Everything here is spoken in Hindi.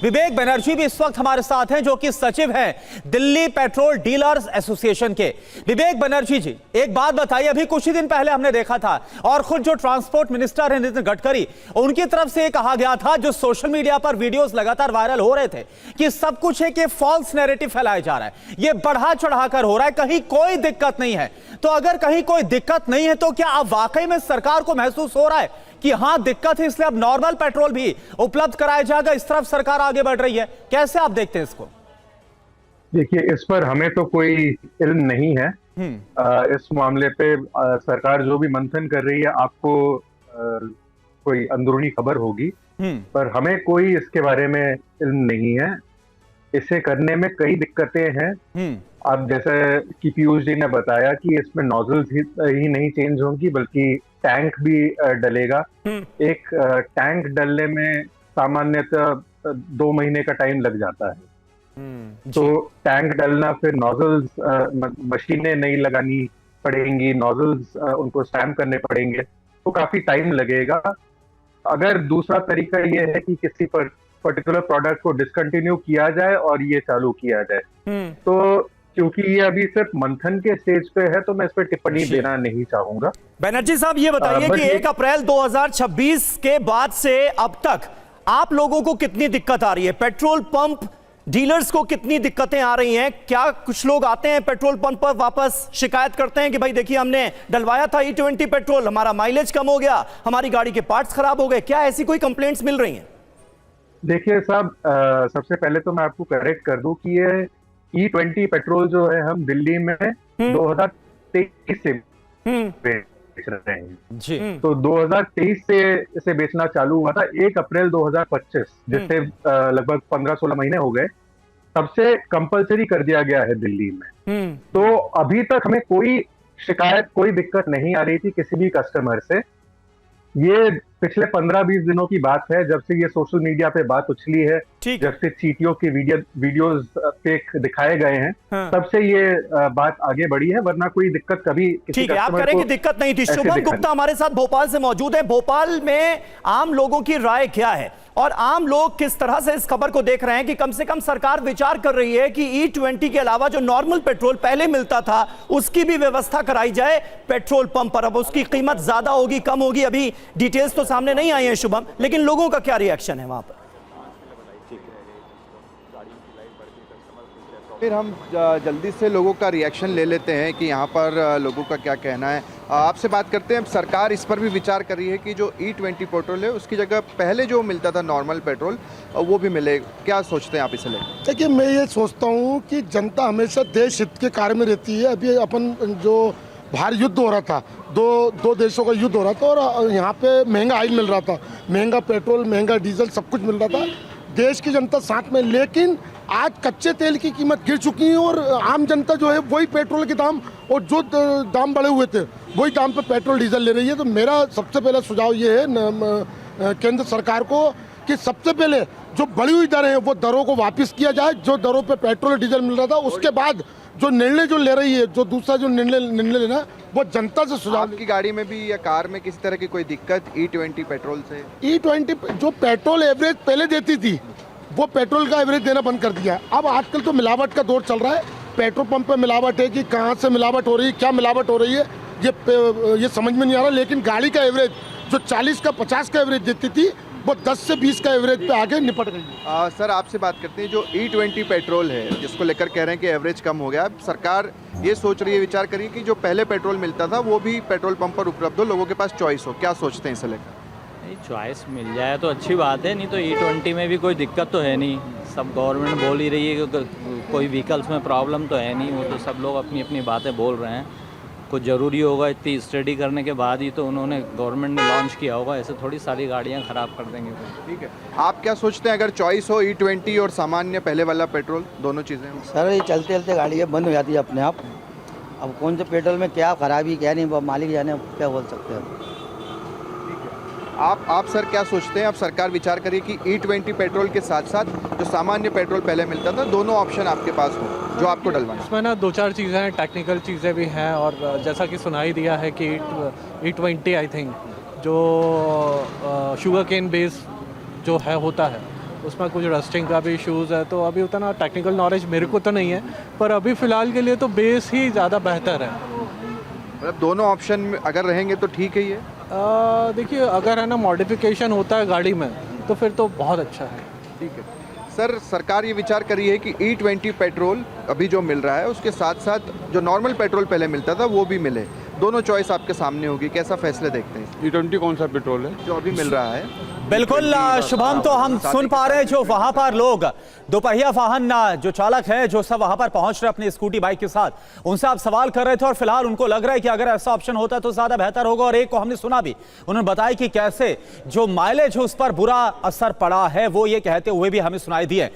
विवेक बनर्जी भी इस वक्त हमारे साथ हैं, जो कि सचिव हैं दिल्ली पेट्रोल डीलर्स एसोसिएशन के। विवेक बनर्जी जी, एक बात बताइए, अभी कुछ ही दिन पहले हमने देखा था और खुद जो ट्रांसपोर्ट मिनिस्टर हैं नितिन गडकरी, उनकी तरफ से कहा गया था, जो सोशल मीडिया पर वीडियोस लगातार वायरल हो रहे थे, कि सब कुछ है कि फॉल्स नैरेटिव फैलाया जा रहा है, ये बढ़ा चढ़ाकर हो रहा है, कहीं कोई दिक्कत नहीं है। तो अगर कहीं कोई दिक्कत नहीं है तो क्या अब वाकई में सरकार को महसूस हो रहा है कि हां दिक्कत है, इसलिए अब नॉर्मल पेट्रोल भी उपलब्ध कराया जाएगा? इस तरफ सरकार आगे बढ़ रही है, कैसे आप देखते हैं इसको? देखिए, इस पर हमें तो कोई इल्म नहीं है। इस मामले पे सरकार जो भी मंथन कर रही है, आपको कोई अंदरूनी खबर होगी, पर हमें कोई इसके बारे में इल्म नहीं है। इसे करने में कई दिक्कतें हैं। आप जैसे कि पीयूष जी ने बताया कि इसमें नोजल्स ही नहीं चेंज होंगी, बल्कि टैंक भी डलेगा। एक टैंक डलने में सामान्यतः 2 महीने का टाइम लग जाता है। तो टैंक डलना, फिर नोजल्स, मशीनें नई लगानी पड़ेंगी, नोजल्स उनको स्टैम्प करने पड़ेंगे, तो काफी टाइम लगेगा। अगर दूसरा तरीका ये है कि किसी पर पर्टिकुलर प्रोडक्ट को डिसकंटिन्यू किया जाए और ये चालू किया जाए, तो क्योंकि ये अभी सिर्फ मंथन के स्टेज पे है, तो मैं इस पर टिप्पणी देना नहीं चाहूंगा। बनर्जी साहब, ये बताइए कि 1 अप्रैल 2026 के बाद से अब तक आप लोगों को कितनी दिक्कत आ रही है? पेट्रोल पंप डीलर्स को कितनी दिक्कतें आ रही हैं? क्या कुछ लोग आते हैं पेट्रोल पंप पर, वापस शिकायत करते हैं कि भाई देखिए, हमने डलवाया था E20 पेट्रोल, हमारा माइलेज कम हो गया, हमारी गाड़ी के पार्ट्स खराब हो गए? क्या ऐसी कोई कंप्लेंट्स मिल रही हैं? देखिए साहब, सबसे पहले तो मैं आपको करेक्ट कर दूं कि ये E20 पेट्रोल जो है, हम दिल्ली में 2023 से बेच रहे हैं जी। तो 2023 से इसे बेचना चालू हुआ था। 1 अप्रैल 2025, जिससे लगभग 15-16 महीने हो गए, तब से कंपलसरी कर दिया गया है दिल्ली में। तो अभी तक हमें कोई शिकायत, कोई दिक्कत नहीं आ रही थी किसी भी कस्टमर से। ये पिछले 15-20 दिनों की बात है, जब से ये सोशल मीडिया पे बात उछली है, जब से चीटियों के वीडियोस फेक दिखाए गए हैं, तब से ये बात आगे बढ़ी है, वरना कोई दिक्कत कभी किसी ठीक है, आप करें कि दिक्कत नहीं थी। शुभम गुप्ता हमारे साथ भोपाल से मौजूद है। भोपाल में आम लोगों की राय क्या है और आम लोग किस तरह से इस खबर को देख रहे हैं कि कम से कम सरकार विचार कर रही है कि E20 के अलावा जो नॉर्मल पेट्रोल पहले मिलता था, उसकी भी व्यवस्था कराई जाए पेट्रोल पंप पर? अब उसकी कीमत ज्यादा होगी, कम होगी, अभी डिटेल्स तो सामने नहीं आई है शुभम, लेकिन लोगों का क्या रिएक्शन है वहां पर? फिर हम जल्दी से लोगों का रिएक्शन ले लेते हैं कि यहाँ पर लोगों का क्या कहना है। आपसे बात करते हैं। सरकार इस पर भी विचार कर रही है कि जो E20 पेट्रोल है, उसकी जगह पहले जो मिलता था नॉर्मल पेट्रोल, वो भी मिले। क्या सोचते हैं आप इसे लेकर? देखिए, मैं ये सोचता हूँ कि जनता हमेशा देश हित के कार्य में रहती है। अभी अपन जो बाहर युद्ध हो रहा था, दो देशों का युद्ध हो रहा था, और यहाँ पे महंगा ऑयल मिल रहा था, महंगा पेट्रोल, महंगा डीजल, सब कुछ मिल रहा था, देश की जनता साथ में। लेकिन आज कच्चे तेल की कीमत गिर चुकी है और आम जनता जो है वही पेट्रोल के दाम, और जो दाम बढ़े हुए थे वही दाम पे पेट्रोल डीजल ले रही है। तो मेरा सबसे पहला सुझाव ये है केंद्र सरकार को कि सबसे पहले जो बढ़ी हुई दरें हैं, वो दरों को वापस किया जाए। जो दरों पे पेट्रोल डीजल मिल रहा था, उसके बाद जो निर्णय जो ले रही है, जो दूसरा जो निर्णय लेना, वो जनता से सुझाव। आपकी गाड़ी में भी या कार में किसी तरह की कोई दिक्कत E20 पेट्रोल से? E20 जो पेट्रोल एवरेज पहले देती थी, वो पेट्रोल का एवरेज देना बंद कर दिया है। अब आजकल तो मिलावट का दौर चल रहा है। पेट्रोल पंप पे मिलावट है कि कहाँ से मिलावट हो रही है, क्या मिलावट हो रही है, ये समझ में नहीं आ रहा। लेकिन गाड़ी का एवरेज जो 40 का 50 का एवरेज देती थी, वो 10 से 20 का एवरेज पे आगे निपट गई है। सर, आपसे बात करते हैं। जो E20 पेट्रोल है, जिसको लेकर कह रहे हैं कि एवरेज कम हो गया, अब सरकार ये सोच रही है, विचार करिए कि जो पहले पेट्रोल मिलता था, वो भी पेट्रोल पंप पर उपलब्ध हो, लोगों के पास चॉइस हो। क्या सोचते हैं इसे लेकर? नहीं, चॉइस मिल जाए तो अच्छी बात है, नहीं तो E20 में भी कोई दिक्कत तो है नहीं। सब गवर्नमेंट बोल ही रही है कि कोई व्हीकल्स में प्रॉब्लम तो है नहीं, वो तो सब लोग अपनी अपनी बातें बोल रहे हैं। कुछ ज़रूरी होगा, इतनी स्टडी करने के बाद ही तो उन्होंने, गवर्नमेंट ने लॉन्च किया होगा, ऐसे थोड़ी सारी गाड़ियाँ ख़राब कर देंगे। ठीक है, आप क्या सोचते हैं अगर चॉइस हो E20 और सामान्य पहले वाला पेट्रोल, दोनों चीज़ें? सर, ये चलते चलते गाड़ी बंद हो जाती है अपने आप। अब कौन से पेट्रोल में क्या खराबी, क्या नहीं, मालिक जाने, क्या बोल सकते हैं। आप सर क्या सोचते हैं? अब सरकार विचार करिए कि E20 पेट्रोल के साथ साथ जो सामान्य पेट्रोल पहले मिलता था, दोनों ऑप्शन आपके पास हो जो आपको डलवाना। इसमें ना 2-4 चीज़ें हैं, टेक्निकल चीज़ें भी हैं, और जैसा कि सुनाई दिया है कि E20 आई थिंक जो शुगर केन बेस जो है होता है, उसमें कुछ रस्टिंग का भी इश्यूज़ है, तो अभी उतना टेक्निकल नॉलेज मेरे को तो नहीं है, पर अभी फ़िलहाल के लिए तो बेस ही ज़्यादा बेहतर है। मतलब दोनों ऑप्शन में अगर रहेंगे तो ठीक है ये। देखिए, अगर है ना मॉडिफिकेशन होता है गाड़ी में तो फिर तो बहुत अच्छा है। ठीक है सर, सरकार ये विचार कर रही है कि E20 पेट्रोल अभी जो मिल रहा है उसके साथ साथ जो नॉर्मल पेट्रोल पहले मिलता था वो भी मिले, दोनों चॉइस आपके सामने होगी, कैसा फैसले देखते हैं? E20 कौन सा पेट्रोल है जो अभी मिल रहा है बिल्कुल शुभम, तो हम सुन पा रहे हैं जो वहां पर लोग दोपहिया वाहन जो चालक है जो सब वहां पर पहुंच रहे अपनी स्कूटी बाइक के साथ, उनसे आप सवाल कर रहे थे और फिलहाल उनको लग रहा है कि अगर ऐसा ऑप्शन होता तो ज्यादा बेहतर होगा। और एक को हमने सुना भी, उन्होंने बताया कि कैसे जो माइलेज उस पर बुरा असर पड़ा है वो ये कहते हुए भी हमें सुनाई दिए।